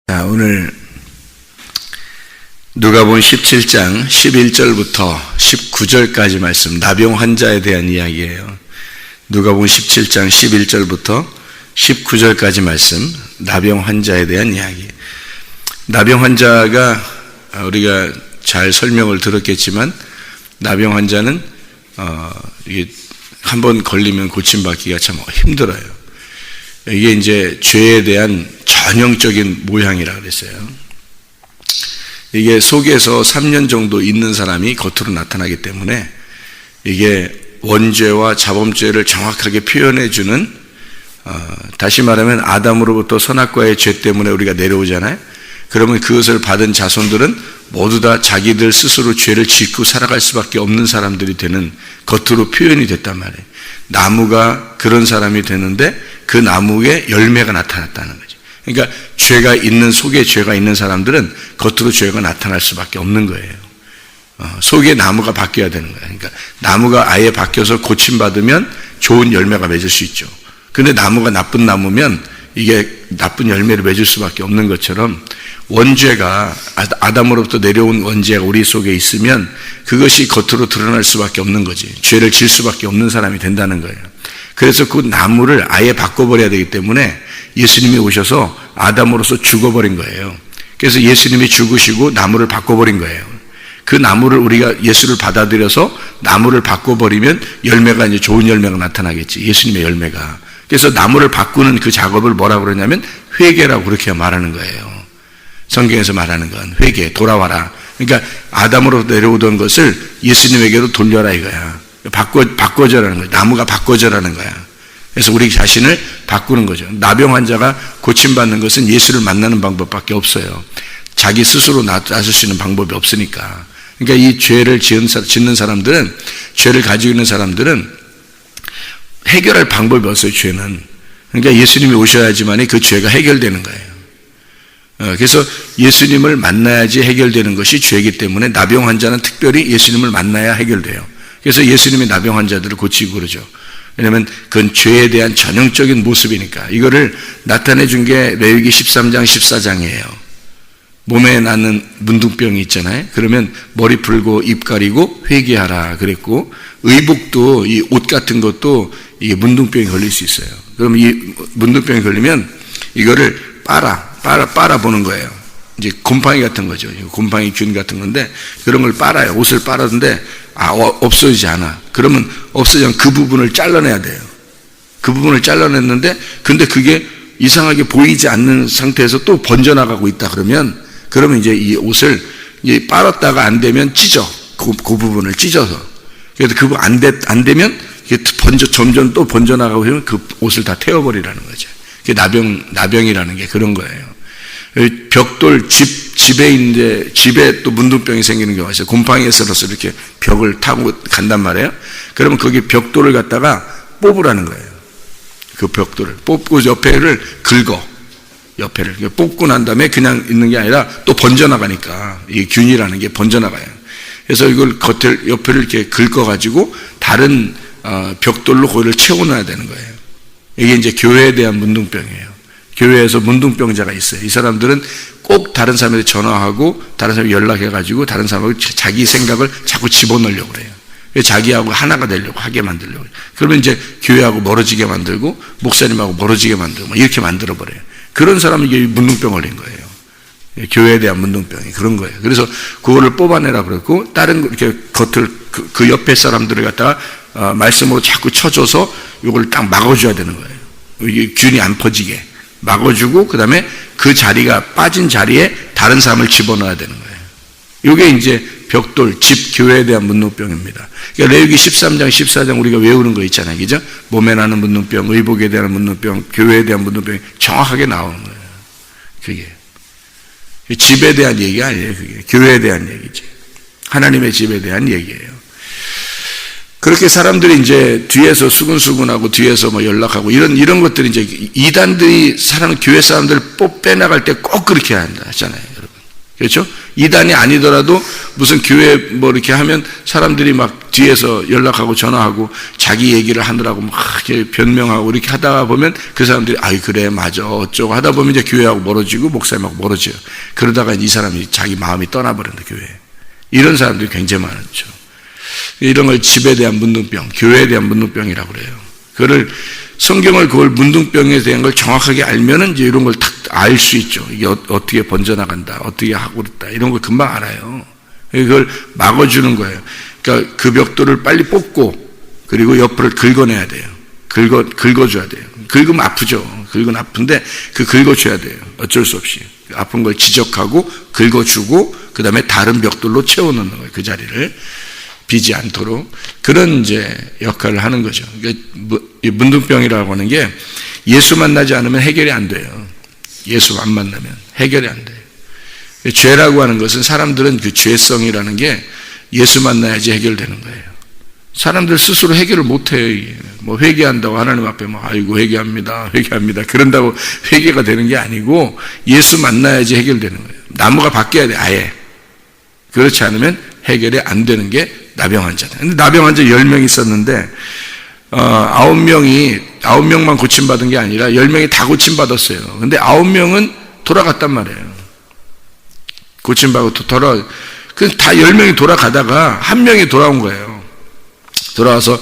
자, 오늘 누가복음 17장 11절부터 19절까지 말씀, 나병 환자에 대한 이야기예요. 누가복음 17장 11절부터 19절까지 말씀, 나병 환자에 대한 이야기. 나병 환자가 우리가 잘 설명을 들었겠지만, 나병 환자는 이게 한번 걸리면 고침받기가 참 힘들어요. 이게 이제 죄에 대한 전형적인 모양이라 그랬어요. 이게 속에서 3년 정도 있는 사람이 겉으로 나타나기 때문에 이게 원죄와 자범죄를 정확하게 표현해주는, 다시 말하면 아담으로부터 선악과의 죄 때문에 우리가 내려오잖아요. 그러면 그것을 받은 자손들은 모두 다 자기들 스스로 죄를 짓고 살아갈 수밖에 없는 사람들이 되는, 겉으로 표현이 됐단 말이에요. 나무가 그런 사람이 되는데 그 나무에 열매가 나타났다는 거죠. 그러니까 죄가 있는, 속에 죄가 있는 사람들은 겉으로 죄가 나타날 수밖에 없는 거예요. 속에 나무가 바뀌어야 되는 거예요. 그러니까 나무가 아예 바뀌어서 고침받으면 좋은 열매가 맺을 수 있죠. 근데 나무가 나쁜 나무면 이게 나쁜 열매를 맺을 수밖에 없는 것처럼, 원죄가, 아담으로부터 내려온 원죄가 우리 속에 있으면 그것이 겉으로 드러날 수밖에 없는 거지. 죄를 질 수밖에 없는 사람이 된다는 거예요. 그래서 그 나무를 아예 바꿔버려야 되기 때문에 예수님이 오셔서 아담으로서 죽어버린 거예요. 그래서 예수님이 죽으시고 나무를 바꿔버린 거예요. 그 나무를, 우리가 예수를 받아들여서 나무를 바꿔버리면 열매가, 이제 좋은 열매가 나타나겠지. 예수님의 열매가. 그래서 나무를 바꾸는 그 작업을 뭐라고 그러냐면 회개라고 그렇게 말하는 거예요. 성경에서 말하는 건 회개, 돌아와라. 그러니까 아담으로 내려오던 것을 예수님에게로 돌려라 이거야. 바꿔줘라는 거야. 나무가 바꿔줘라는 거야. 그래서 우리 자신을 바꾸는 거죠. 나병 환자가 고침받는 것은 예수를 만나는 방법밖에 없어요. 자기 스스로 나설 수 있는 방법이 없으니까. 그러니까 이 죄를 짓는 사람들은, 죄를 가지고 있는 사람들은 해결할 방법이 없어요, 죄는. 그러니까 예수님이 오셔야지만이 그 죄가 해결되는 거예요. 그래서 예수님을 만나야지 해결되는 것이 죄이기 때문에 나병 환자는 특별히 예수님을 만나야 해결돼요. 그래서 예수님이 나병 환자들을 고치고 그러죠. 왜냐하면 그건 죄에 대한 전형적인 모습이니까. 이거를 나타내 준 게 레위기 13장 14장이에요. 몸에 나는 문둥병이 있잖아요. 그러면 머리 풀고 입 가리고 회개하라 그랬고, 의복도, 이 옷 같은 것도 이게 문둥병이 걸릴 수 있어요. 그럼 이 문둥병이 걸리면 이거를 빨아 보는 거예요. 이제 곰팡이 같은 거죠. 곰팡이 균 같은 건데, 그런 걸 빨아요. 옷을 빨았는데 없어지지 않아. 그러면 없어지면 그 부분을 잘라내야 돼요. 그 부분을 잘라냈는데, 근데 그게 이상하게 보이지 않는 상태에서 또 번져나가고 있다 그러면 이제 이 옷을 빨았다가 안 되면 찢어. 그 부분을 찢어서. 그래서 그 부분 안 되면 이게 점점 또 번져나가고 하면 그 옷을 다 태워버리라는 거죠. 그게 나병이라는 게 그런 거예요. 벽돌, 집에 또 문둥병이 생기는 경우가 있어요. 곰팡이에서로서 이렇게 벽을 타고 간단 말이에요. 그러면 거기 벽돌을 갖다가 뽑으라는 거예요. 그 벽돌을 뽑고 옆에를 긁어. 옆에를 뽑고 난 다음에 그냥 있는 게 아니라 또 번져나가니까, 이 균이라는 게 번져나가요. 그래서 이걸 옆에를 이렇게 긁어가지고 다른 벽돌로 거기를 채워놔야 되는 거예요. 이게 이제 교회에 대한 문둥병이에요. 교회에서 문둥병자가 있어요. 이 사람들은 꼭 다른 사람한테 전화하고 다른 사람이 연락해가지고 다른 사람하고 자기 생각을 자꾸 집어넣으려고 그래요. 자기하고 하나가 되려고 하게 만들려고 해요. 그러면 이제 교회하고 멀어지게 만들고 목사님하고 멀어지게 만들고 이렇게 만들어버려요. 그런 사람이 이게 문둥병 걸린 거예요. 교회에 대한 문둥병이 그런 거예요. 그래서 그거를 뽑아내라 그랬고, 다른 이렇게 겉을 그 옆에 사람들을 갖다가 말씀으로 자꾸 쳐줘서 이걸 딱 막아줘야 되는 거예요. 이게 균이 안 퍼지게 막아주고, 그 다음에 그 자리가 빠진 자리에 다른 사람을 집어넣어야 되는 거예요. 이게 이제 벽돌, 교회에 대한 문둥병입니다. 그러니까 레위기 13장, 14장 우리가 외우는 거 있잖아요. 그죠? 몸에 나는 문둥병, 의복에 대한 문둥병, 교회에 대한 문둥병이 정확하게 나오는 거예요. 그게. 집에 대한 얘기 아니에요. 그게. 교회에 대한 얘기지. 하나님의 집에 대한 얘기예요. 그렇게 사람들이 이제 뒤에서 수근수근하고 뒤에서 뭐 연락하고 이런 것들이 이제 이단들이 교회 사람들을 빼나갈 때 꼭 그렇게 한다 하잖아요, 여러분. 그렇죠? 이단이 아니더라도 무슨 교회 뭐 이렇게 하면 사람들이 막 뒤에서 연락하고 전화하고 자기 얘기를 하느라고 막 이렇게 변명하고 이렇게 하다가 보면 그 사람들이 아이 그래 맞아 어쩌고 하다 보면 이제 교회하고 멀어지고 목사님하고 멀어져요. 그러다가 이 사람이 자기 마음이 떠나버린다 교회. 이런 사람들이 굉장히 많죠. 이런 걸 집에 대한 문둥병, 교회에 대한 문둥병이라고 그래요. 그거를 성경을 그걸 문둥병에 대한 걸 정확하게 알면은 이제 이런 걸 딱 알 수 있죠. 이게 어떻게 번져나간다, 어떻게 하고 그랬다 이런 걸 금방 알아요. 그걸 막아주는 거예요. 그러니까 그 벽돌을 빨리 뽑고 그리고 옆을 긁어내야 돼요. 긁어줘야 돼요. 긁으면 아프죠. 긁으면 아픈데 그 긁어줘야 돼요. 어쩔 수 없이 아픈 걸 지적하고 긁어주고 그 다음에 다른 벽돌로 채워넣는 거예요. 그 자리를 비지 않도록 그런 이제 역할을 하는 거죠. 그러니까 문둥병이라고 하는 게 예수 만나지 않으면 해결이 안 돼요. 예수 안 만나면 해결이 안 돼요. 죄라고 하는 것은 사람들은 그 죄성이라는 게 예수 만나야지 해결되는 거예요. 사람들 스스로 해결을 못 해요. 뭐 회개한다고 하나님 앞에 뭐 아이고 회개합니다. 그런다고 회개가 되는 게 아니고 예수 만나야지 해결되는 거예요. 나무가 바뀌어야 돼 아예. 그렇지 않으면 해결이 안 되는 게 나병 환자다. 근데 나병 환자 10명 있었는데 9명만 고침받은 게 아니라 10명이 다 고침받았어요. 근데 9명은 돌아갔단 말이에요. 고침받고 다 10명이 돌아가다가 한 명이 돌아온 거예요. 돌아와서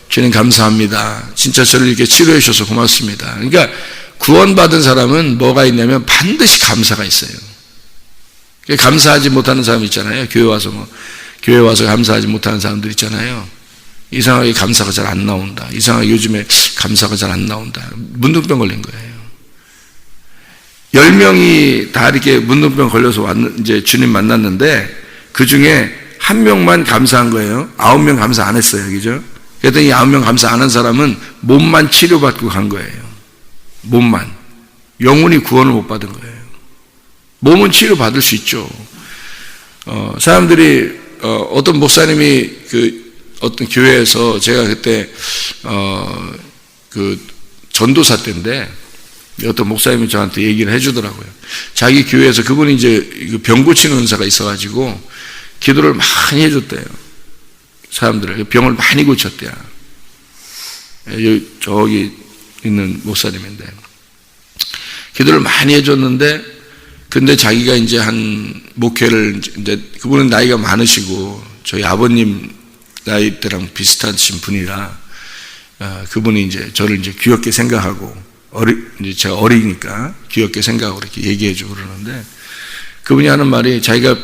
주님 감사합니다. 진짜 저를 이렇게 치료해 주셔서 고맙습니다. 그러니까 구원받은 사람은 뭐가 있냐면 반드시 감사가 있어요. 감사하지 못하는 사람 있잖아요. 교회 와서 감사하지 못하는 사람들 있잖아요. 이상하게 감사가 잘 안 나온다. 이상하게 요즘에 감사가 잘 안 나온다. 문둥병 걸린 거예요. 10명이 다 이렇게 문둥병 걸려서 이제 주님 만났는데 그 중에 한 명만 감사한 거예요. 9명 감사 안 했어요. 그죠? 그랬더니 9명 감사 안 한 사람은 몸만 치료받고 간 거예요. 몸만. 영혼이 구원을 못 받은 거예요. 몸은 치료받을 수 있죠. 사람들이 어떤 목사님이 어떤 교회에서 제가 그때 그 전도사 때인데 어떤 목사님이 저한테 얘기를 해주더라고요. 자기 교회에서 그분이 이제 병 고치는 은사가 있어가지고 기도를 많이 해줬대요. 사람들을 병을 많이 고쳤대요. 저기 있는 목사님인데 기도를 많이 해줬는데 근데 자기가 이제 한 목회를 이제 그분은 나이가 많으시고 저희 아버님 나이대랑 비슷하신 분이라 그분이 이제 저를 이제 귀엽게 생각하고 이제 제가 어리니까 귀엽게 생각하고 이렇게 얘기해주고 그러는데 그분이 하는 말이 자기가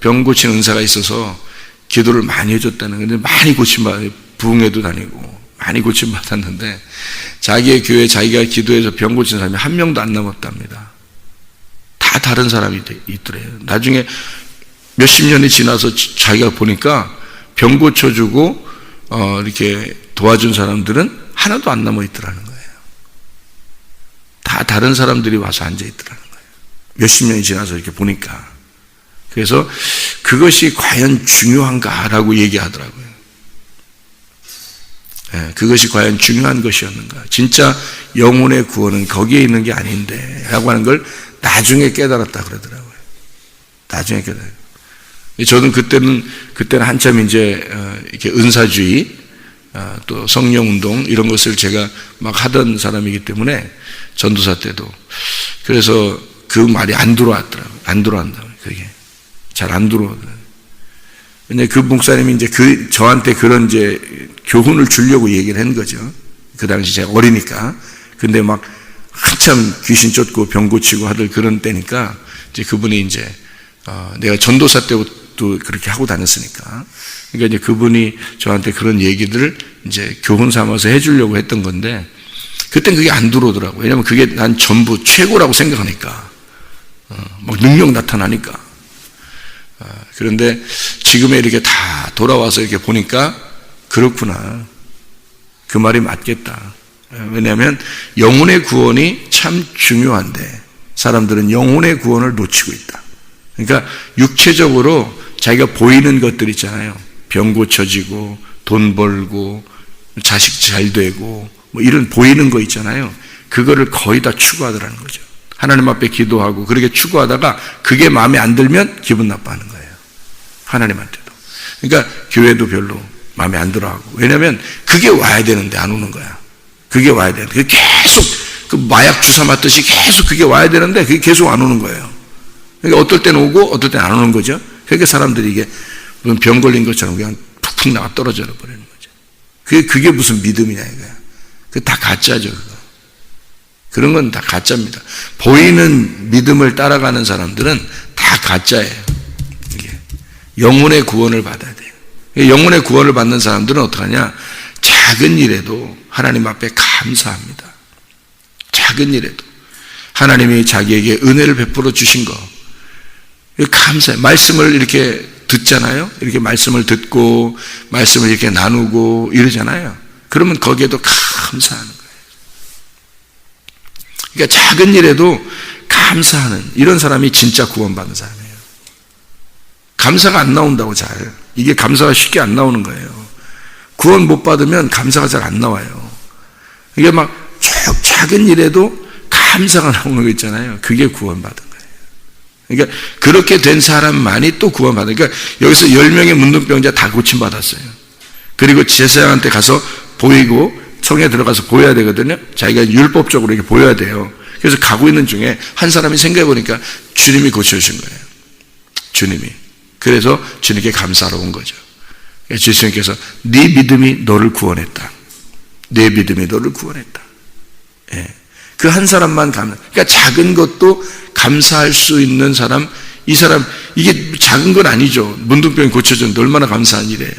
병 고치는 은사가 있어서 기도를 많이 해줬다는 건데 많이 고침받아 부흥회도 다니고 많이 고침받았는데 자기의 교회에 자기가 기도해서 병 고친 사람이 한 명도 안 남았답니다. 다 다른 사람이 있더래요. 나중에 몇십 년이 지나서 자기가 보니까 병 고쳐주고 이렇게 도와준 사람들은 하나도 안 남아 있더라는 거예요. 다 다른 사람들이 와서 앉아 있더라는 거예요. 몇십 년이 지나서 이렇게 보니까. 그래서 그것이 과연 중요한가라고 얘기하더라고요. 네, 그것이 과연 중요한 것이었는가. 진짜 영혼의 구원은 거기에 있는 게 아닌데 라고 하는 걸 나중에 깨달았다 그러더라고요. 나중에 깨달았어요. 저는 그때는 한참 이제 이렇게 은사주의 또 성령운동 이런 것을 제가 막 하던 사람이기 때문에 전도사 때도 그래서 그 말이 안 들어왔더라고요. 안 들어왔다. 그게 잘 안 들어오더라고요. 근데 그 목사님이 이제 저한테 그런 이제 교훈을 주려고 얘기를 한 거죠. 그 당시 제가 어리니까. 근데 막 한참 귀신 쫓고 병 고치고 하던 그런 때니까 이제 그분이 이제 내가 전도사 때부터 그렇게 하고 다녔으니까. 그러니까 이제 그분이 저한테 그런 얘기들을 이제 교훈 삼아서 해주려고 했던 건데, 그땐 그게 안 들어오더라고요. 왜냐면 그게 난 전부 최고라고 생각하니까. 막 능력 나타나니까. 그런데 지금에 이렇게 다 돌아와서 이렇게 보니까, 그렇구나. 그 말이 맞겠다. 왜냐하면 영혼의 구원이 참 중요한데, 사람들은 영혼의 구원을 놓치고 있다. 그러니까 육체적으로 자기가 보이는 것들 있잖아요. 병 고쳐지고 돈 벌고 자식 잘 되고 뭐 이런 보이는 거 있잖아요. 그거를 거의 다 추구하더라는 거죠. 하나님 앞에 기도하고 그렇게 추구하다가 그게 마음에 안 들면 기분 나빠하는 거예요. 하나님한테도. 그러니까 교회도 별로 마음에 안 들어하고. 왜냐하면 그게 와야 되는데 안 오는 거야. 그게 와야 되는데. 그게 계속 그 마약 주사 맞듯이 계속 그게 와야 되는데 그게 계속 안 오는 거예요. 그러니까 어떨 때는 오고 어떨 때는 안 오는 거죠. 그러니까 사람들이 이게 무슨 병 걸린 것처럼 그냥 푹푹 나가 떨어져 버리는 거죠. 그게 무슨 믿음이냐 이거야. 그게 다 가짜죠. 그거. 그런 건 다 가짜입니다. 보이는 믿음을 따라가는 사람들은 다 가짜예요. 이게 영혼의 구원을 받아야 돼요. 영혼의 구원을 받는 사람들은 어떡하냐? 작은 일에도 하나님 앞에 감사합니다. 작은 일에도 하나님이 자기에게 은혜를 베풀어 주신 거 감사해요. 말씀을 이렇게 듣잖아요. 이렇게 말씀을 듣고 말씀을 이렇게 나누고 이러잖아요. 그러면 거기에도 감사하는 거예요. 그러니까 작은 일에도 감사하는 이런 사람이 진짜 구원받는 사람이에요. 감사가 안 나온다고 잘. 이게 감사가 쉽게 안 나오는 거예요. 구원 못 받으면 감사가 잘 안 나와요. 이게 막 작은 일에도 감사가 나오는 거 있잖아요. 그게 구원받은 거예요. 그러니까 그렇게 된 사람만이 또 구원받아요. 그러니까 여기서 10명의 문둥병자 다 고침받았어요. 그리고 제사장한테 가서 보이고 성에 들어가서 보여야 되거든요. 자기가 율법적으로 이렇게 보여야 돼요. 그래서 가고 있는 중에 한 사람이 생각해보니까 주님이 고쳐주신 거예요. 주님이. 그래서 주님께 감사하러 온 거죠. 주님께서 네 믿음이 너를 구원했다. 내 믿음이 너를 구원했다. 예. 그 한 사람만 그러니까 작은 것도 감사할 수 있는 사람, 이 사람, 이게 작은 건 아니죠. 문둥병이 고쳐졌는데 얼마나 감사한 일이에요.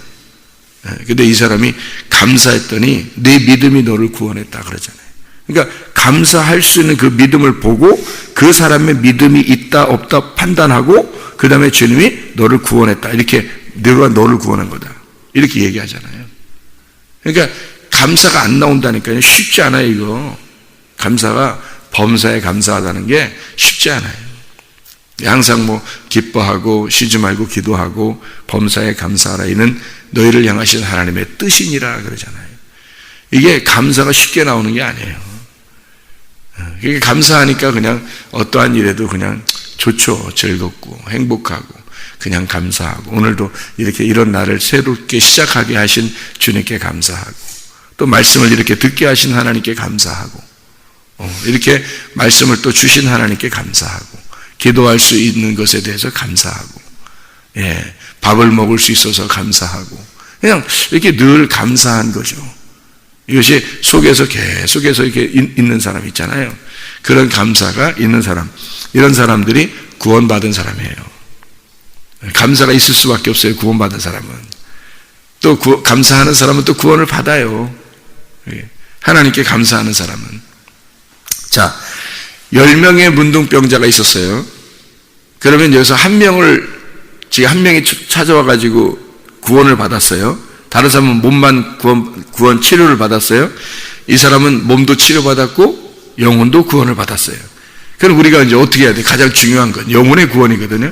근데 이 사람이 감사했더니 내 믿음이 너를 구원했다 그러잖아요. 그러니까 감사할 수 있는 그 믿음을 보고 그 사람의 믿음이 있다 없다 판단하고 그 다음에 주님이 너를 구원했다. 이렇게 내가 너를 구원한 거다. 이렇게 얘기하잖아요. 그러니까 감사가 안 나온다니까요. 쉽지 않아요 이거. 감사가 범사에 감사하다는 게 쉽지 않아요. 항상 뭐 기뻐하고 쉬지 말고 기도하고 범사에 감사하라. 이는 너희를 향하신 하나님의 뜻이니라 그러잖아요. 이게 감사가 쉽게 나오는 게 아니에요. 이게 감사하니까 그냥 어떠한 일에도 그냥 좋죠. 즐겁고 행복하고 그냥 감사하고 오늘도 이렇게 이런 날을 새롭게 시작하게 하신 주님께 감사하고 또 말씀을 이렇게 듣게 하신 하나님께 감사하고 이렇게 말씀을 또 주신 하나님께 감사하고 기도할 수 있는 것에 대해서 감사하고 예, 밥을 먹을 수 있어서 감사하고 그냥 이렇게 늘 감사한 거죠. 이것이 속에서 계속해서 이렇게 있는 사람 있잖아요. 그런 감사가 있는 사람, 이런 사람들이 구원받은 사람이에요. 감사가 있을 수밖에 없어요. 구원받은 사람은. 또 감사하는 사람은 또 구원을 받아요. 하나님께 감사하는 사람은. 자, 10명의 문둥병자가 있었어요. 그러면 여기서 한 명이 찾아와가지고 구원을 받았어요. 다른 사람은 몸만 구원 치료를 받았어요. 이 사람은 몸도 치료받았고 영혼도 구원을 받았어요. 그럼 우리가 이제 어떻게 해야 돼? 가장 중요한 건 영혼의 구원이거든요.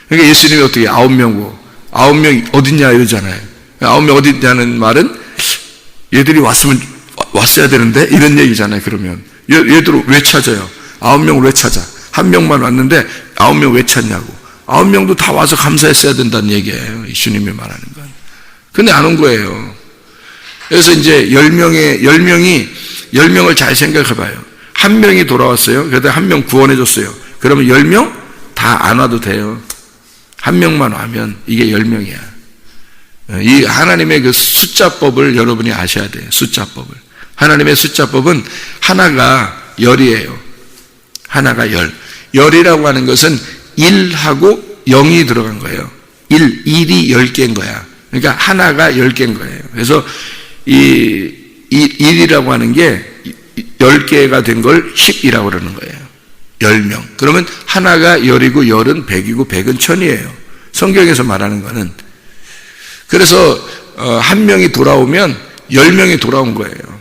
그러니까 예수님이 어떻게 9명 어딨냐 이러잖아요. 9명 어딨냐는 말은 얘들이 왔어야 되는데 이런 얘기잖아요. 그러면 얘들 왜 찾아요? 9명을 왜 찾아? 한 명만 왔는데 9명 왜 찾냐고. 9명도 다 와서 감사했어야 된다는 얘기예요. 주님이 말하는 건. 근데 안 온 거예요. 그래서 이제 10명을 잘 생각해 봐요. 한 명이 돌아왔어요. 그래도 한 명 구원해 줬어요. 그러면 10명 다 안 와도 돼요. 한 명만 와면 이게 10명이야. 이 하나님의 그 숫자법을 여러분이 아셔야 돼요. 숫자법을. 하나님의 숫자법은 하나가 열이에요. 하나가 열. 열이라고 하는 것은 1하고 0이 들어간 거예요. 1이 10개인 거야. 그러니까 하나가 10개인 거예요. 그래서 이 1이라고 하는 게 10개가 된 걸 10이라고 그러는 거예요. 10명. 그러면 하나가 열이고 열은 100이고 100은 1000이에요. 성경에서 말하는 거는. 그래서 한 명이 돌아오면 10명이 돌아온 거예요.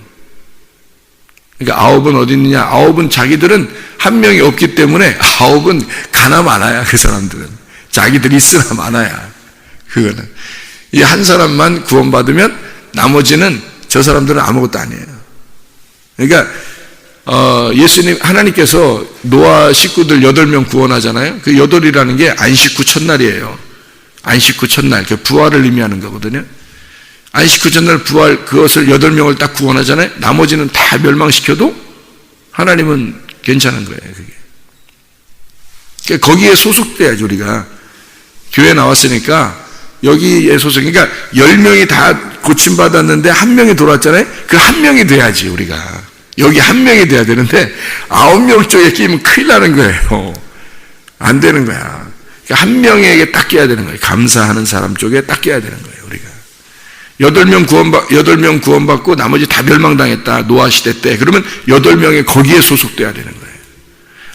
그러니까 9은 어디 있느냐? 9은 자기들은 한 명이 없기 때문에 9은 가나 마나야. 그 사람들은 자기들이 있으나 마나야. 그거는 이 한 사람만 구원받으면 나머지는 저 사람들은 아무것도 아니에요. 그러니까 예수님, 하나님께서 노아 식구들 8명 구원하잖아요. 그 8이라는 게 안식 후 첫날이에요. 안식 후 첫날, 그 부활을 의미하는 거거든요. 안식 후 첫날 부활, 그것을 8명을 딱 구원하잖아요. 나머지는 다 멸망시켜도 하나님은 괜찮은 거예요, 그게. 그러니까 거기에 소속돼야죠, 우리가. 교회 나왔으니까 여기에 소속, 그러니까 10명이 다 고침받았는데 1명이 돌아왔잖아요. 그 1명이 돼야지, 우리가. 여기 1명이 돼야 되는데 9명 쪽에 끼면 큰일 나는 거예요. 안 되는 거야. 그러니까 1명에게 딱 끼어야 되는 거예요. 감사하는 사람 쪽에 딱 끼어야 되는 거예요, 우리가. 8명 구원받고 나머지 다 멸망당했다. 노아 시대 때. 그러면 8명이 거기에 소속돼야 되는 거예요.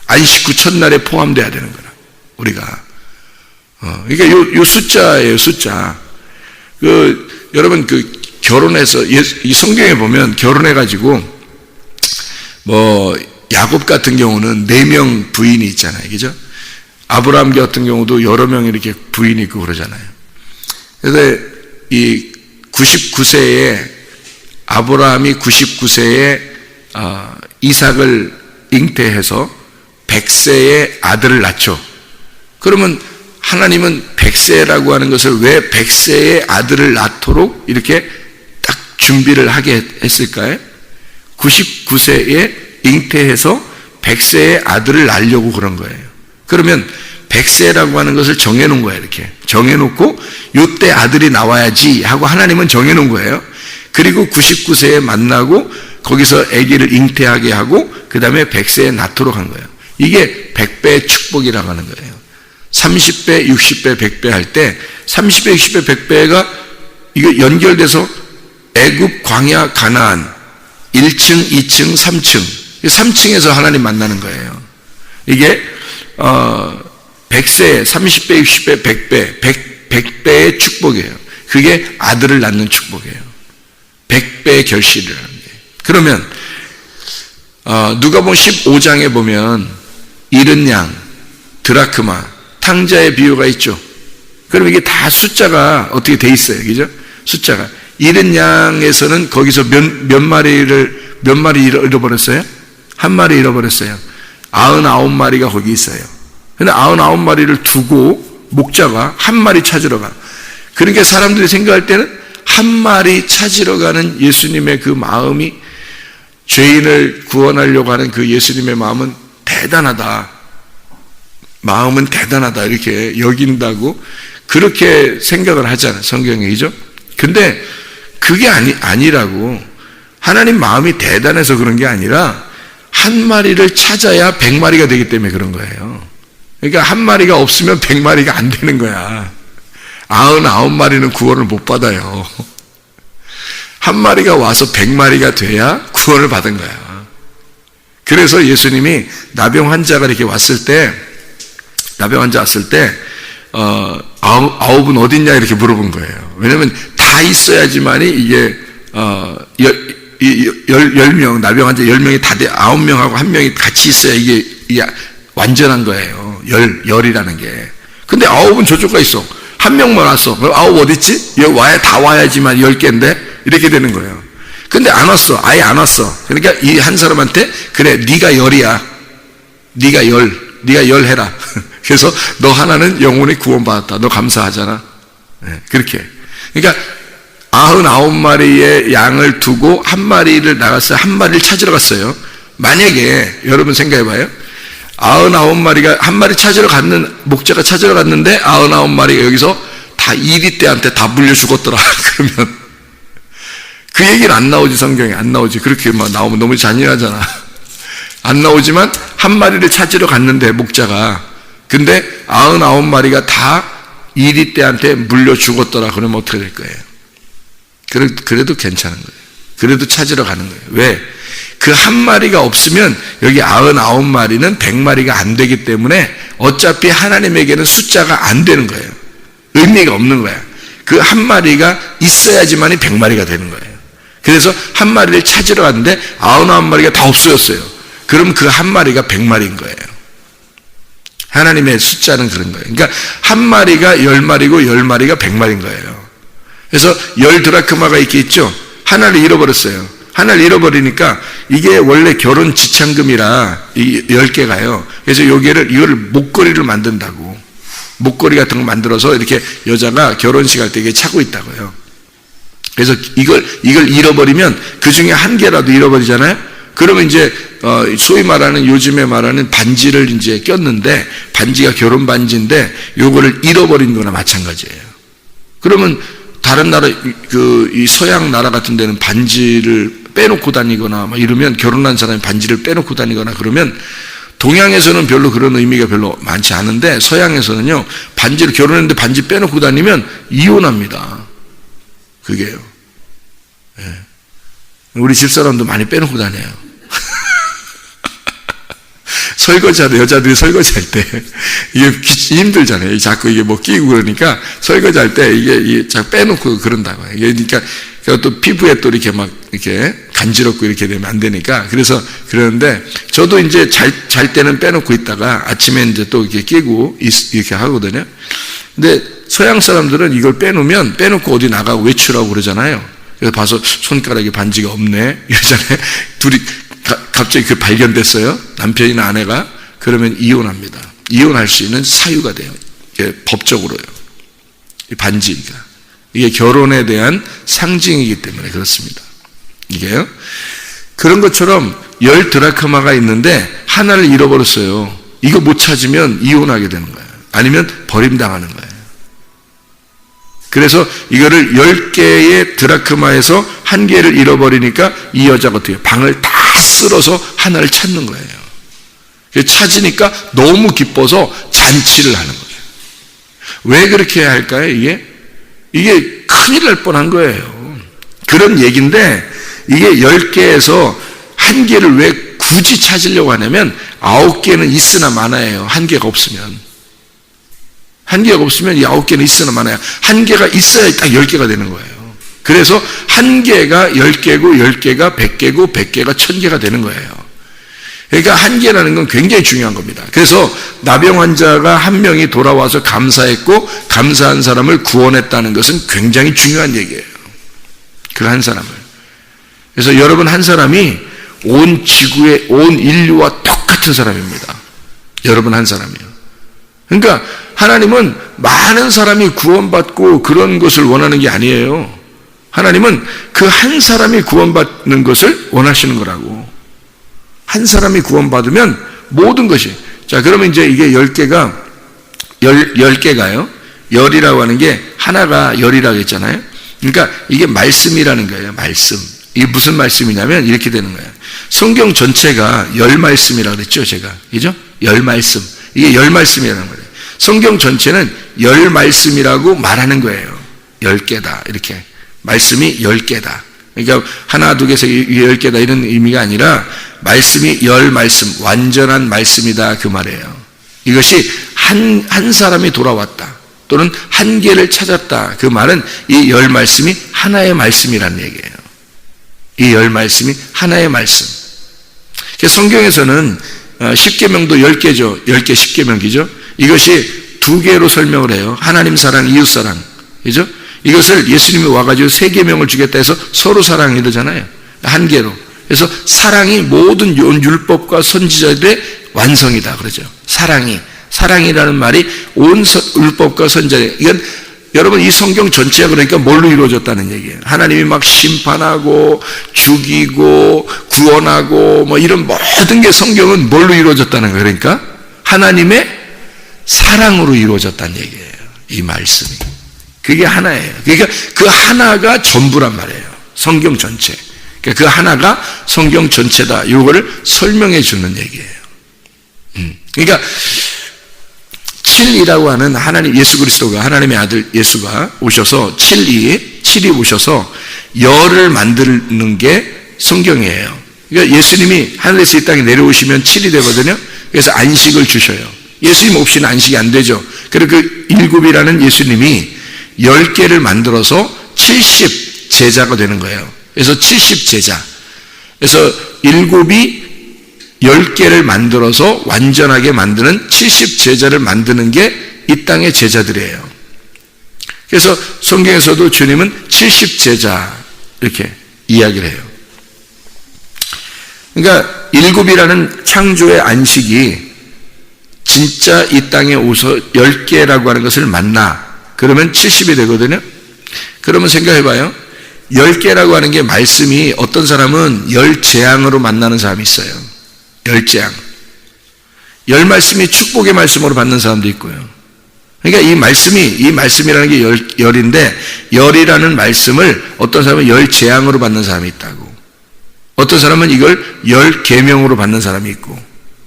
안식 후 첫날에 포함돼야 되는 거라, 우리가. 그러니까 요 숫자예요, 숫자. 여러분, 결혼해서, 이 성경에 보면 결혼해가지고, 야곱 같은 경우는 4명 부인이 있잖아요. 그죠? 아브라함 같은 경우도 여러 명 이렇게 부인이 있고 그러잖아요. 그래서 이 99세에, 아브라함이 99세에, 이삭을 잉태해서 100세에 아들을 낳죠. 그러면 하나님은 100세라고 하는 것을 왜 100세에 아들을 낳도록 이렇게 딱 준비를 하게 했을까요? 99세에 잉태해서 100세에 아들을 낳으려고 그런 거예요. 그러면 100세라고 하는 것을 정해놓은 거예요. 이렇게 정해놓고 이때 아들이 나와야지 하고 하나님은 정해놓은 거예요. 그리고 99세에 만나고 거기서 아기를 잉태하게 하고 그 다음에 100세에 낳도록 한 거예요. 이게 100배의 축복이라고 하는 거예요. 30배, 60배, 100배 할 때 30배, 60배, 100배가 이거 연결돼서 애굽, 광야, 가나안 1층, 2층, 3층 3층에서 하나님 만나는 거예요. 이게 100세, 30배, 60배, 100배 100배의 축복이에요. 그게 아들을 낳는 축복이에요. 100배의 결실이라는 게. 그러면 누가복음 15장에 보면 잃은 양, 드라크마, 탕자의 비유가 있죠. 그럼 이게 다 숫자가 어떻게 돼 있어요. 그죠? 숫자가. 잃은 양에서는 거기서 몇 마리 잃어버렸어요? 한 마리 잃어버렸어요. 99마리가 거기 있어요. 근데 99마리를 두고 목자가 한 마리 찾으러 가. 그러니까 사람들이 생각할 때는 한 마리 찾으러 가는 예수님의 그 마음이, 죄인을 구원하려고 하는 그 예수님의 마음은 대단하다. 마음은 대단하다. 이렇게 여긴다고 그렇게 생각을 하잖아요. 성경이죠. 근데 그게 아니라고. 하나님 마음이 대단해서 그런 게 아니라 한 마리를 찾아야 100마리가 되기 때문에 그런 거예요. 그러니까 한 마리가 없으면 100마리가 안 되는 거야. 99마리는 구원을 못 받아요. 한 마리가 와서 100마리가 돼야 구원을 받은 거야. 그래서 예수님이 나병 환자가 이렇게 왔을 때, 아홉은 어딨냐 이렇게 물어본 거예요. 왜냐면 다 있어야지만이 이게 10명, 나병 환자 10명이 다 9명하고 1명이 같이 있어야 이게 완전한 거예요. 열이라는 게. 근데 9은 저쪽 가 있어. 1명만 왔어. 그럼 9 어딨지? 여기 다 와야지만 10개인데 이렇게 되는 거예요. 근데 안 왔어. 아예 안 왔어. 그러니까 이 한 사람한테, 그래, 네가 열이야. 네가 열 해라. 그래서 너 하나는 영혼이 구원받았다. 너 감사하잖아. 네, 그렇게. 그러니까 99마리의 양을 두고 한 마리를 나갔어요. 한 마리를 찾으러 갔어요. 만약에 여러분 생각해봐요. 99마리가 한 마리 찾으러 갔는, 목자가 찾으러 갔는데 99마리가 여기서 다 이리떼한테 다 물려 죽었더라. 그러면 그 얘기는 안 나오지. 성경에 안 나오지. 그렇게 막 나오면 너무 잔인하잖아. 안 나오지만 한 마리를 찾으러 갔는데 목자가, 근데 99마리가 다 이리떼한테 물려 죽었더라. 그러면 어떻게 될 거예요? 그래도 괜찮은 거예요. 그래도 찾으러 가는 거예요. 왜? 그 한 마리가 없으면 여기 99마리는 100마리가 안 되기 때문에 어차피 하나님에게는 숫자가 안 되는 거예요. 의미가 없는 거야. 그 한 마리가 있어야지만이 100마리가 되는 거예요. 그래서 한 마리를 찾으러 갔는데 99마리가 다 없어졌어요. 그럼 그 한 마리가 100마리인 거예요. 하나님의 숫자는 그런 거예요. 그러니까 한 마리가 10마리고 10마리가 100마리인 거예요. 그래서 10 드라크마가 이렇게 있죠. 하나를 잃어버렸어요. 하나를 잃어버리니까 이게 원래 결혼 지참금이라 이 10개가요. 그래서 이거를 목걸이를 만든다고. 목걸이 같은 거 만들어서 이렇게 여자가 결혼식 할 때 이게 차고 있다고요. 그래서 이걸 잃어버리면 그 중에 한 개라도 잃어버리잖아요. 그러면 이제 소위 말하는 요즘에 말하는 반지를 이제 꼈는데 반지가 결혼 반지인데 요거를 잃어버린 거나 마찬가지예요. 그러면 다른 나라 이 서양 나라 같은 데는 반지를 빼놓고 다니거나 막 이러면 결혼한 사람이 반지를 빼놓고 다니거나 그러면 동양에서는 별로 그런 의미가 별로 많지 않은데 서양에서는요 반지를 결혼했는데 반지 빼놓고 다니면 이혼합니다. 그게요. 예. 우리 집사람도 많이 빼놓고 다녀요. 설거지하는 여자들이 설거지할 때 이게 힘들잖아요. 자꾸 이게 뭐 끼고 그러니까 설거지할 때 이게 자꾸 빼놓고 그런다고요. 그러니까 또 피부에 또 이렇게 막 이렇게 간지럽고 이렇게 되면 안 되니까 그래서 그러는데 저도 이제 잘 때는 빼놓고 있다가 아침에 이제 또 이렇게 끼고 이렇게 하거든요. 근데 서양 사람들은 이걸 빼놓고 어디 나가고 외출하고 그러잖아요. 그래서 봐서 손가락에 반지가 없네 이러잖아요. 둘이 갑자기 그 발견됐어요. 남편이나 아내가. 그러면 이혼합니다. 이혼할 수 있는 사유가 돼요. 이게 법적으로요. 이 반지가. 이게 결혼에 대한 상징이기 때문에 그렇습니다. 이게요. 그런 것처럼 10드라크마가 있는데 하나를 잃어버렸어요. 이거 못 찾으면 이혼하게 되는 거예요. 아니면 버림당하는 거예요. 그래서 이거를 10개의 드라크마에서 한 개를 잃어버리니까 이 여자가 어떻게 방을 다 쓸어서 하나를 찾는 거예요. 찾으니까 너무 기뻐서 잔치를 하는 거예요. 왜 그렇게 해야 할까요? 이게 큰일 날 뻔한 거예요. 그런 얘기인데 이게 10개에서 한 개를 왜 굳이 찾으려고 하냐면 9개는 있으나 마나예요. 한 개가 없으면. 한 개가 없으면 이 9개는 있으나 마나야. 한 개가 있어야 딱 10개가 되는 거예요. 그래서 한 개가 10개고 10개가 100개고 100개가 1000개가 되는 거예요. 그러니까 한 개라는 건 굉장히 중요한 겁니다. 그래서 나병 환자가 한 명이 돌아와서 감사했고 감사한 사람을 구원했다는 것은 굉장히 중요한 얘기예요. 그 한 사람을. 그래서 여러분 한 사람이 온 지구의 온 인류와 똑같은 사람입니다. 여러분 한 사람이요. 그러니까 하나님은 많은 사람이 구원받고 그런 것을 원하는 게 아니에요. 하나님은 그 한 사람이 구원받는 것을 원하시는 거라고. 한 사람이 구원받으면 모든 것이. 자, 그러면 이제 이게 10개가요. 열이라고 하는 게 하나가 열이라고 했잖아요. 그러니까 이게 말씀이라는 거예요. 말씀. 이게 무슨 말씀이냐면 이렇게 되는 거예요. 성경 전체가 열 말씀이라고 그랬죠, 제가. 그죠? 열 말씀. 이게 열 말씀이라는 거예요. 성경 전체는 열 말씀이라고 말하는 거예요. 10개다. 이렇게. 말씀이 10개다. 그러니까 하나, 두 개에서 10개다 이런 의미가 아니라 말씀이 열 말씀, 완전한 말씀이다 그 말이에요. 이것이 한 사람이 돌아왔다. 또는 한 개를 찾았다. 그 말은 이 열 말씀이 하나의 말씀이라는 얘기예요. 이 열 말씀이 하나의 말씀. 그래서 성경에서는 10계명도 10개죠. 10개 10계명이죠. 이것이 2개로 설명을 해요. 하나님 사랑, 이웃 사랑. 그죠? 이것을 예수님이 와가지고 3계명을 주겠다 해서 서로 사랑 이러잖아요. 한 개로. 그래서 사랑이 모든 율법과 선지자들의 완성이다 그러죠. 사랑이라는 말이 온 율법과 선지자. 이건 여러분 이 성경 전체가 그러니까 뭘로 이루어졌다는 얘기예요. 하나님이 막 심판하고 죽이고 구원하고 뭐 이런 모든 게 성경은 뭘로 이루어졌다는 거예요. 그러니까 하나님의 사랑으로 이루어졌다는 얘기예요. 이 말씀이. 그게 하나예요. 그러니까 그 하나가 전부란 말이에요. 성경 전체. 그러니까 그 하나가 성경 전체다. 이거를 설명해 주는 얘기예요. 그러니까 7이라고 하는 하나님 예수 그리스도가 하나님의 아들 예수가 오셔서 7이 오셔서 열을 만드는 게 성경이에요. 그러니까 예수님이 하늘에서 이 땅에 내려오시면 7이 되거든요. 그래서 안식을 주셔요. 예수님 없이는 안식이 안 되죠. 그리고 그 일곱이라는 예수님이 10개를 만들어서 70 제자가 되는 거예요. 그래서 70 제자. 그래서 일곱이 10개를 만들어서 완전하게 만드는 70 제자를 만드는 게 이 땅의 제자들이에요. 그래서 성경에서도 주님은 70 제자 이렇게 이야기를 해요. 그러니까 일곱이라는 창조의 안식이 진짜 이 땅에 오서 10개라고 하는 것을 만나. 그러면 70이 되거든요. 그러면 생각해봐요. 10개라고 하는 게 말씀이 어떤 사람은 10재앙으로 만나는 사람이 있어요. 10재앙. 10말씀이 축복의 말씀으로 받는 사람도 있고요. 그러니까 이 말씀이라는 게 열인데, 열이라는 말씀을 어떤 사람은 10재앙으로 받는 사람이 있다고. 어떤 사람은 이걸 10계명으로 받는 사람이 있고,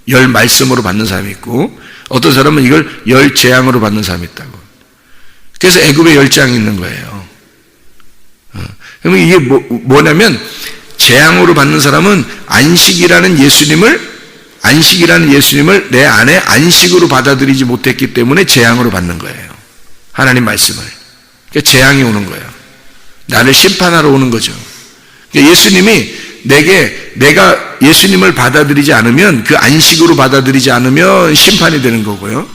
10말씀으로 받는 사람이 있고, 어떤 사람은 이걸 10재앙으로 받는 사람이 있다고. 그래서 애굽에 10재앙이 있는 거예요. 그러면 이게 뭐냐면, 재앙으로 받는 사람은 안식이라는 예수님을 내 안에 안식으로 받아들이지 못했기 때문에 재앙으로 받는 거예요. 하나님 말씀을. 그러니까 재앙이 오는 거예요. 나를 심판하러 오는 거죠. 그러니까 예수님이 내가 예수님을 받아들이지 않으면, 그 안식으로 받아들이지 않으면 심판이 되는 거고요.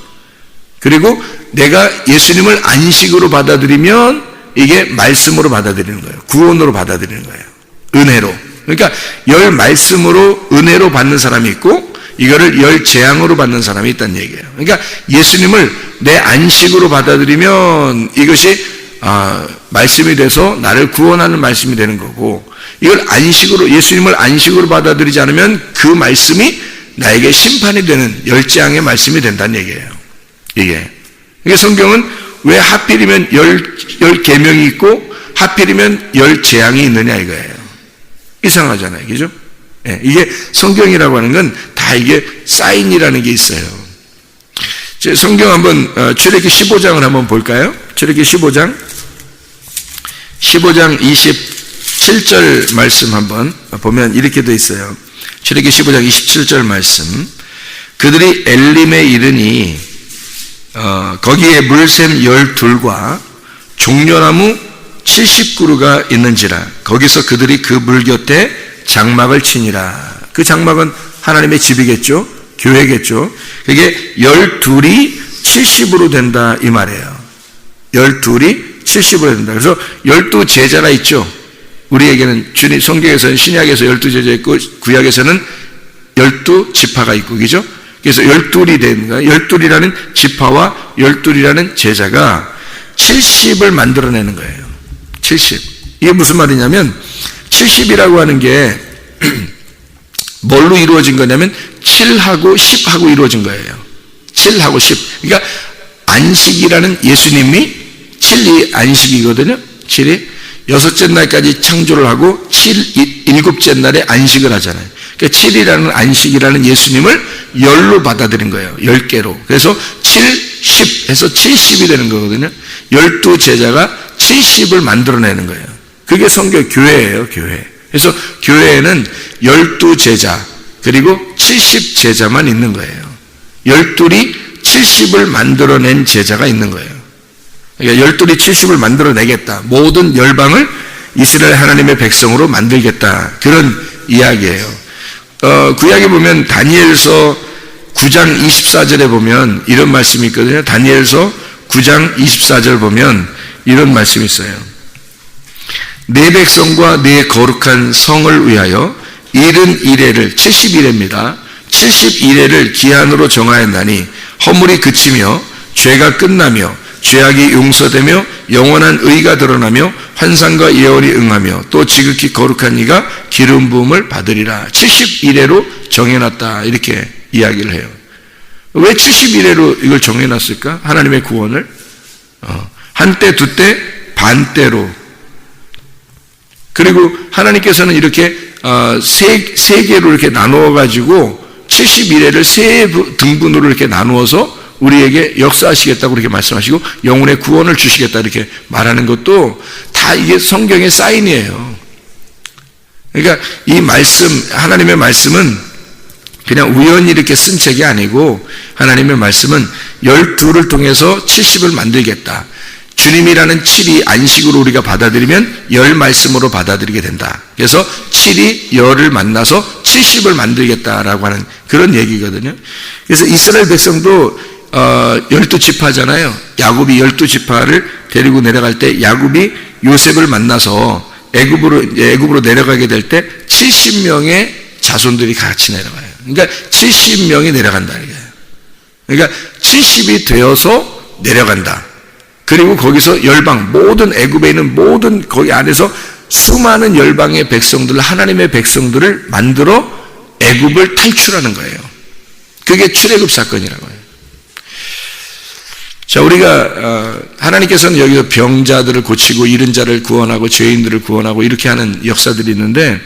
그리고 내가 예수님을 안식으로 받아들이면 이게 말씀으로 받아들이는 거예요. 구원으로 받아들이는 거예요. 은혜로. 그러니까 10말씀으로 은혜로 받는 사람이 있고, 이거를 10재앙으로 받는 사람이 있다는 얘기예요. 그러니까 예수님을 내 안식으로 받아들이면 이것이 말씀이 돼서 나를 구원하는 말씀이 되는 거고, 이걸 예수님을 안식으로 받아들이지 않으면 그 말씀이 나에게 심판이 되는 10재앙의 말씀이 된다는 얘기예요. 이게. 그러니까 성경은 왜 하필이면 10계명이 있고 하필이면 10재앙이 있느냐 이거예요. 이상하잖아요. 그죠? 예, 이게 성경이라고 하는 건 다 이게 사인이라는 게 있어요. 성경 한번 출애굽기 15장을 한번 볼까요? 출애굽기 15장 27절 말씀 한번 보면 이렇게 돼 있어요. 출애굽기 15장 27절 말씀. 그들이 엘림에 이르니 거기에 물샘 12과 종려나무 70그루가 있는지라. 거기서 그들이 그 물 곁에 장막을 치니라. 그 장막은 하나님의 집이겠죠. 교회겠죠. 그게 12이 70으로 된다 이 말이에요. 12이 70으로 된다. 그래서 12제자가 있죠. 우리에게는 성경에서는 신약에서 12제자 있고 구약에서는 12지파가 있고, 그죠? 그래서 12이 된 거예요. 12이라는 지파와 12이라는 제자가 70을 만들어내는 거예요. 70. 이게 무슨 말이냐면 70이라고 하는 게 뭘로 이루어진 거냐면 7하고 10하고 이루어진 거예요. 7하고 10. 그러니까 안식이라는 예수님이 7이 안식이거든요. 7이 여섯째 날까지 창조를 하고 7째 날에 안식을 하잖아요. 그러니까 7이라는 안식이라는 예수님을 10로 받아들인 거예요. 10개로. 그래서 7, 10 해서 70이 되는 거거든요. 12제자가 70을 만들어내는 거예요. 그게 성경 교회예요. 교회. 그래서 교회에는 12제자 그리고 70제자만 있는 거예요. 12이 70을 만들어낸 제자가 있는 거예요. 그러니까 12이 70을 만들어내겠다. 모든 열방을 이스라엘 하나님의 백성으로 만들겠다. 그런 이야기예요. 구약에 보면 다니엘서 9장 24절에 보면 이런 말씀이 있거든요. 다니엘서 9장 24절 보면 이런 말씀이 있어요. 내 백성과 내 거룩한 성을 위하여 71회를 71회입니다. 71회를 기한으로 정하였나니 허물이 그치며 죄가 끝나며 죄악이 용서되며 영원한 의가 드러나며 환상과 예언이 응하며 또 지극히 거룩한 이가 기름 부음을 받으리라. 71회로 정해놨다. 이렇게 이야기를 해요. 왜 71회로 이걸 정해놨을까? 하나님의 구원을 한때 두때 반때로. 그리고 하나님께서는 이렇게 세 개로 이렇게 나누어 가지고 71회를 세 등분으로 이렇게 나누어서 우리에게 역사하시겠다고 그렇게 말씀하시고 영혼의 구원을 주시겠다 이렇게 말하는 것도 다 이게 성경의 사인이에요. 그러니까 이 말씀, 하나님의 말씀은 그냥 우연히 이렇게 쓴 책이 아니고 하나님의 말씀은 12를 통해서 70을 만들겠다. 주님이라는 7이 안식으로 우리가 받아들이면 10말씀으로 받아들이게 된다. 그래서 7이 10을 만나서 70을 만들겠다라고 하는 그런 얘기거든요. 그래서 이스라엘 백성도 12지파잖아요. 야곱이 12지파를 데리고 내려갈 때 야곱이 요셉을 만나서 애굽으로 내려가게 될 때 70명의 자손들이 같이 내려가요. 그러니까 70명이 내려간다 이거예요. 그러니까 70이 되어서 내려간다. 그리고 거기서 열방, 모든 애굽에 있는 모든 거기 안에서 수많은 열방의 백성들, 하나님의 백성들을 만들어 애굽을 탈출하는 거예요. 그게 출애굽 사건이라고 해요. 자, 우리가 하나님께서는 여기서 병자들을 고치고 잃은 자를 구원하고 죄인들을 구원하고 이렇게 하는 역사들이 있는데,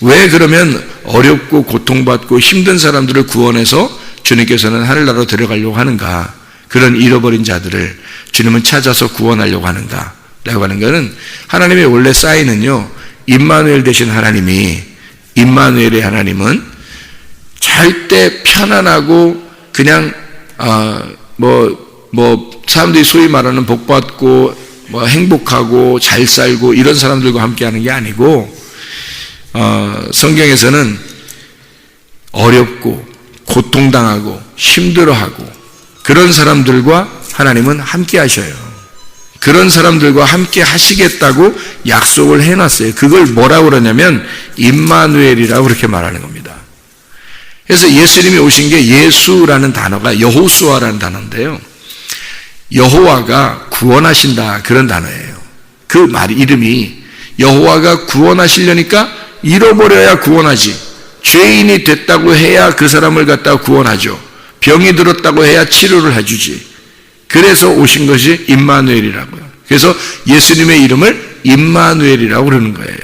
왜 그러면 어렵고 고통받고 힘든 사람들을 구원해서 주님께서는 하늘나라로 데려가려고 하는가? 그런 잃어버린 자들을 주님은 찾아서 구원하려고 하는가? 라고 하는 것은, 하나님의 원래 사인은요, 임마누엘 되신 하나님이, 임마누엘의 하나님은 절대 편안하고 그냥 사람들이 소위 말하는 복받고 행복하고 잘 살고 이런 사람들과 함께하는 게 아니고, 성경에서는 어렵고 고통당하고 힘들어하고 그런 사람들과 하나님은 함께 하셔요. 그런 사람들과 함께 하시겠다고 약속을 해놨어요. 그걸 뭐라고 그러냐면 임마누엘이라고 그렇게 말하는 겁니다. 그래서 예수님이 오신 게, 예수라는 단어가 여호수아라는 단어인데요, 여호와가 구원하신다 그런 단어예요. 그 말 이름이, 여호와가 구원하시려니까 잃어버려야 구원하지, 죄인이 됐다고 해야 그 사람을 갖다가 구원하죠. 병이 들었다고 해야 치료를 해주지. 그래서 오신 것이 임마누엘이라고요. 그래서 예수님의 이름을 임마누엘이라고 그러는 거예요.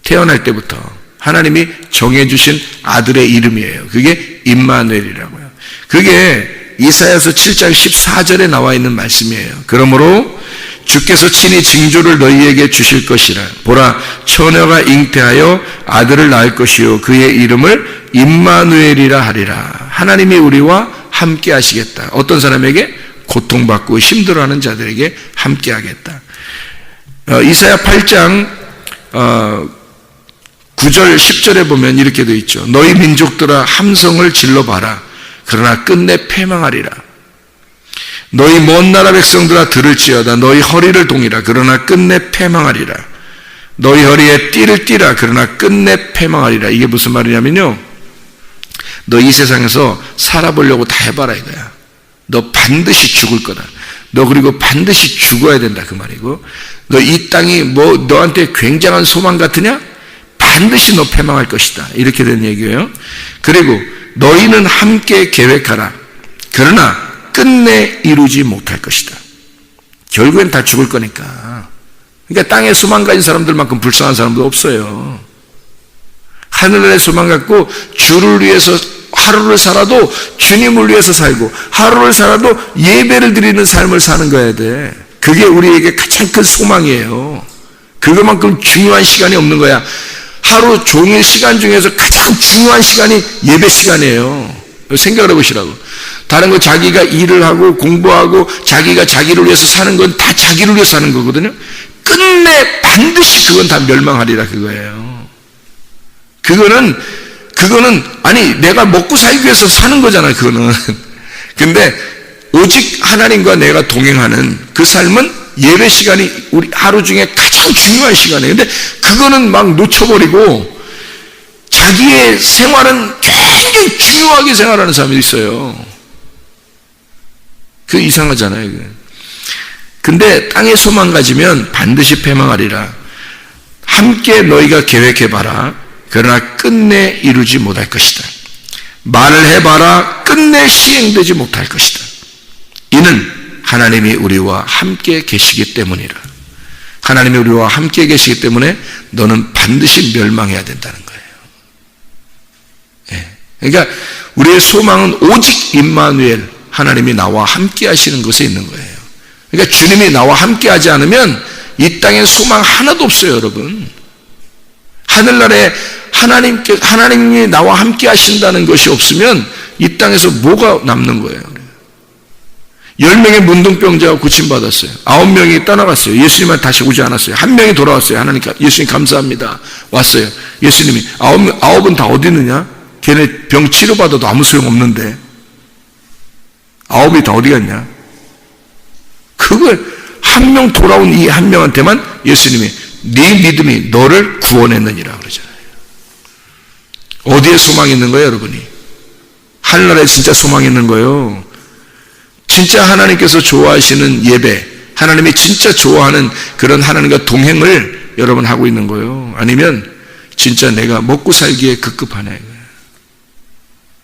태어날 때부터 하나님이 정해주신 아들의 이름이에요. 그게 임마누엘이라고요. 그게 이사야서 7장 14절에 나와 있는 말씀이에요. 그러므로 주께서 친히 징조를 너희에게 주실 것이라. 보라, 처녀가 잉태하여 아들을 낳을 것이요 그의 이름을 임마누엘이라 하리라. 하나님이 우리와 함께 하시겠다. 어떤 사람에게? 고통받고 힘들어하는 자들에게 함께 하겠다. 이사야 8장 9절 10절에 보면 이렇게 되어 있죠. 너희 민족들아 함성을 질러봐라. 그러나 끝내 패망하리라. 너희 먼 나라 백성들아 들을지어다. 너희 허리를 동이라. 그러나 끝내 패망하리라. 너희 허리에 띠를 띠라. 그러나 끝내 패망하리라. 이게 무슨 말이냐면요, 너 이 세상에서 살아보려고 다 해봐라 이거야. 너 반드시 죽을 거다. 너 그리고 반드시 죽어야 된다 그 말이고, 너 이 땅이 너한테 굉장한 소망 같으냐? 반드시 너 패망할 것이다. 이렇게 된 얘기예요. 그리고 너희는 함께 계획하라. 그러나 끝내 이루지 못할 것이다. 결국엔 다 죽을 거니까. 그러니까 땅에 소망 가진 사람들만큼 불쌍한 사람도 없어요. 하늘나라에 소망 갖고 주를 위해서 하루를 살아도 주님을 위해서 살고, 하루를 살아도 예배를 드리는 삶을 사는 거야 돼. 그게 우리에게 가장 큰 소망이에요. 그것만큼 중요한 시간이 없는 거야. 하루 종일 시간 중에서 가장 중요한 시간이 예배 시간이에요. 생각을 해보시라고. 다른 거 자기가 일을 하고 공부하고 자기가 자기를 위해서 사는 건 다 자기를 위해서 사는 거거든요. 끝내 반드시 그건 다 멸망하리라 그거예요. 그거는 아니 내가 먹고 살기 위해서 사는 거잖아요. 그거는. 근데 오직 하나님과 내가 동행하는 그 삶은 예배 시간이 우리 하루 중에 가장 중요한 시간이에요. 근데 그거는 막 놓쳐버리고 자기의 생활은 굉장히 중요하게 생활하는 사람이 있어요. 그게 이상하잖아요. 근데 땅에 소망 가지면 반드시 패망하리라. 함께 너희가 계획해봐라. 그러나 끝내 이루지 못할 것이다. 말을 해봐라. 끝내 시행되지 못할 것이다. 이는 하나님이 우리와 함께 계시기 때문이라. 하나님이 우리와 함께 계시기 때문에 너는 반드시 멸망해야 된다는 거예요. 예. 그러니까 우리의 소망은 오직 임마누엘, 하나님이 나와 함께 하시는 것에 있는 거예요. 그러니까 주님이 나와 함께 하지 않으면 이 땅에 소망 하나도 없어요, 여러분. 하늘나라에 하나님이 나와 함께 하신다는 것이 없으면 이 땅에서 뭐가 남는 거예요? 10명의 문둥병자가 고침받았어요. 9명이 떠나갔어요. 예수님은 다시 오지 않았어요. 1명이 돌아왔어요. 하나님, 예수님 감사합니다. 왔어요. 예수님이 9은 다 어디 있느냐? 걔네 병 치료받아도 아무 소용없는데 9이 다 어디 갔냐? 그걸 1명 돌아온 이 1명한테만 예수님이 네 믿음이 너를 구원했느니라 그러잖아요. 어디에 소망이 있는 거예요, 여러분이? 하늘나라에 진짜 소망이 있는 거예요. 진짜 하나님께서 좋아하시는 예배, 하나님이 진짜 좋아하는 그런 하나님과 동행을 여러분 하고 있는 거예요. 아니면 진짜 내가 먹고 살기에 급급하네.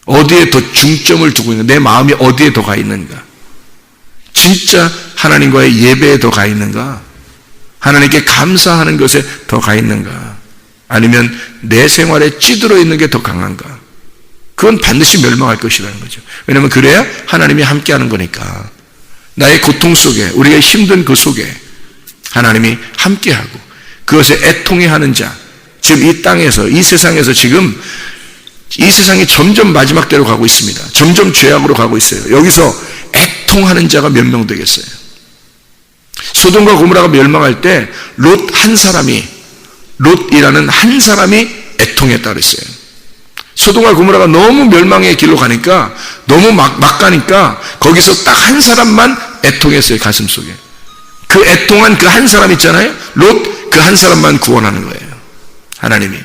어디에 더 중점을 두고 있는가? 내 마음이 어디에 더 가 있는가? 진짜 하나님과의 예배에 더 가 있는가? 하나님께 감사하는 것에 더 가 있는가? 아니면 내 생활에 찌들어 있는 게 더 강한가? 그건 반드시 멸망할 것이라는 거죠. 왜냐하면 그래야 하나님이 함께하는 거니까. 나의 고통 속에, 우리가 힘든 그 속에 하나님이 함께하고 그것에 애통해하는 자, 지금 이 땅에서, 이 세상에서 지금 이 세상이 점점 마지막 때로 가고 있습니다. 점점 죄악으로 가고 있어요. 여기서 애통하는 자가 몇 명 되겠어요? 소돔과 고모라가 멸망할 때 롯이라는 한 사람이 애통했다 그랬어요. 소돔과 고모라가 너무 멸망의 길로 가니까, 너무 막 가니까 거기서 딱 한 사람만 애통했어요. 가슴 속에. 그 애통한 그 한 사람 있잖아요. 롯, 그 한 사람만 구원하는 거예요. 하나님이.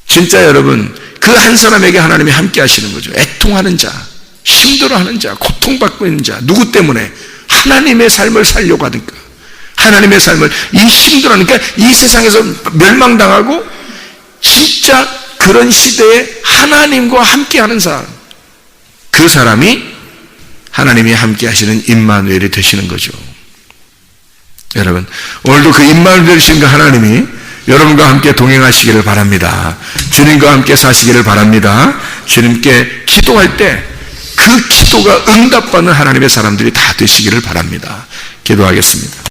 진짜 여러분, 그 한 사람에게 하나님이 함께 하시는 거죠. 애통하는 자, 힘들어하는 자, 고통받고 있는 자, 누구 때문에? 하나님의 삶을 살려고 하니까, 하나님의 삶을, 이 힘들어하니까 이 세상에서 멸망당하고 진짜 그런 시대에 하나님과 함께하는 사람, 그 사람이 하나님이 함께 하시는 임마누엘이 되시는 거죠. 여러분, 오늘도 그 임마누엘 되시는 그 하나님이 여러분과 함께 동행하시기를 바랍니다. 주님과 함께 사시기를 바랍니다. 주님께 기도할 때 그 기도가 응답받는 하나님의 사람들이 다 되시기를 바랍니다. 기도하겠습니다.